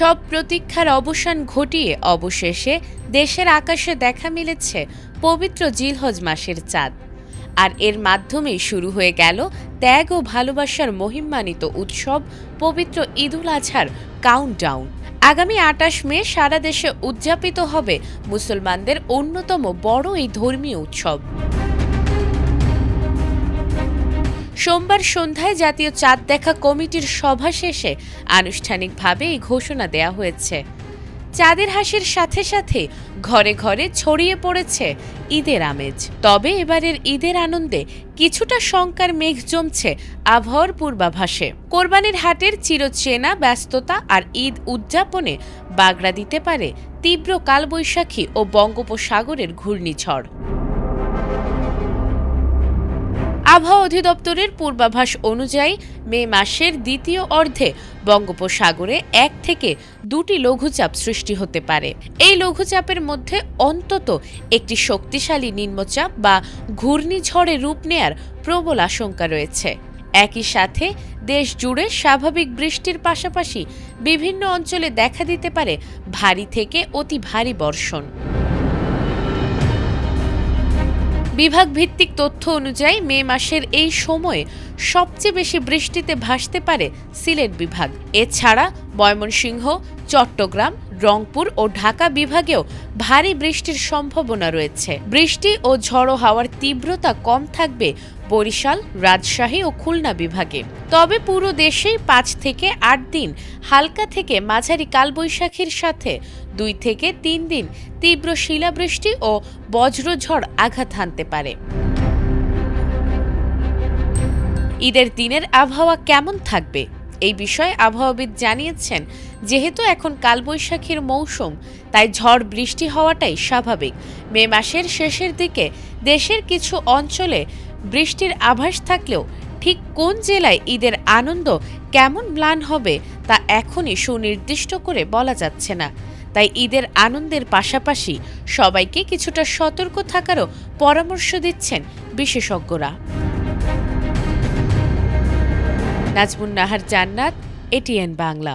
সব প্রতীক্ষার অবসান ঘটিয়ে অবশেষে দেশের আকাশে দেখা মিলেছে পবিত্র জিলহজ মাসের চাঁদ। আর এর মাধ্যমেই শুরু হয়ে গেল ত্যাগ ও ভালোবাসার মহিমান্বিত উৎসব পবিত্র ঈদুল আজহার কাউন্টডাউন। আগামী ২৮ মে সারা দেশে উদযাপিত হবে মুসলমানদের অন্যতম বড় এই ধর্মীয় উৎসব। সোমবার সন্ধ্যায় জাতীয় চাঁদ দেখা কমিটির সভা শেষে আনুষ্ঠানিকভাবে এই ঘোষণা দেয়া হয়েছে। চাঁদের হাসির সাথে সাথে ঘরে ঘরে ছড়িয়ে পড়েছে ঈদের আমেজ। তবে এবারের ঈদের আনন্দে কিছুটা শঙ্কার মেঘ জমছে আবহাওয়ার পূর্বাভাসে। কোরবানির হাটের চিরচেনা ব্যস্ততা আর ঈদ উদযাপনে বাগড়া দিতে পারে তীব্র কালবৈশাখী ও বঙ্গোপসাগরের ঘূর্ণিঝড়। আবহাওয়া অধিদপ্তরের পূর্বাভাস অনুযায়ী মে মাসের দ্বিতীয় অর্ধে বঙ্গোপসাগরে ১ থেকে ২টি লঘুচাপ সৃষ্টি হতে পারে। এই লঘুচাপের মধ্যে অন্তত একটি শক্তিশালী নিম্নচাপ বা ঘূর্ণিঝড়ে রূপ নেয়ার প্রবল আশঙ্কা রয়েছে। একই সাথে দেশ জুড়ে স্বাভাবিক বৃষ্টির পাশাপাশি বিভিন্ন অঞ্চলে দেখা দিতে পারে ভারী থেকে অতি ভারী বর্ষণ। বিভাগ ভিত্তিক তথ্য অনুযায়ী মে মাসের এই সময়ে সবচেয়ে বেশি বৃষ্টিতে ভাসতে পারে সিলেট বিভাগ। এছাড়া ময়মনসিংহ, চট্টগ্রাম, রংপুর ও ঢাকা বিভাগেও ভারী বৃষ্টির সম্ভাবনা রয়েছে। বৃষ্টি ও ঝড়ো হাওয়ার তীব্রতা কম থাকবে বরিশাল, রাজশাহী ও খুলনা বিভাগে। তবে পুরো দেশেই ৫ থেকে ৮ দিন হালকা থেকে মাঝারি কালবৈশাখীর সাথে ২ থেকে ৩ দিন তীব্র শিলাবৃষ্টি ও বজ্রঝড় আঘাত হানতে পারে। ঈদের দিনের আবহাওয়া কেমন থাকবে এই বিষয়ে আবহাওয়াবিদ জানিয়েছেন, যেহেতু এখন কালবৈশাখীর মৌসুম, তাই ঝড় বৃষ্টি হওয়াটাই স্বাভাবিক। মে মাসের শেষের দিকে দেশের কিছু অঞ্চলে বৃষ্টির আভাস থাকলেও ঠিক কোন জেলায় ঈদের আনন্দ কেমন ম্লান হবে তা এখনই সুনির্দিষ্ট করে বলা যাচ্ছে না। তাই ঈদের আনন্দের পাশাপাশি সবাইকে কিছুটা সতর্ক থাকারও পরামর্শ দিচ্ছেন বিশেষজ্ঞরা। নাজমুন নাহার জান্নাত, এটিএন বাংলা।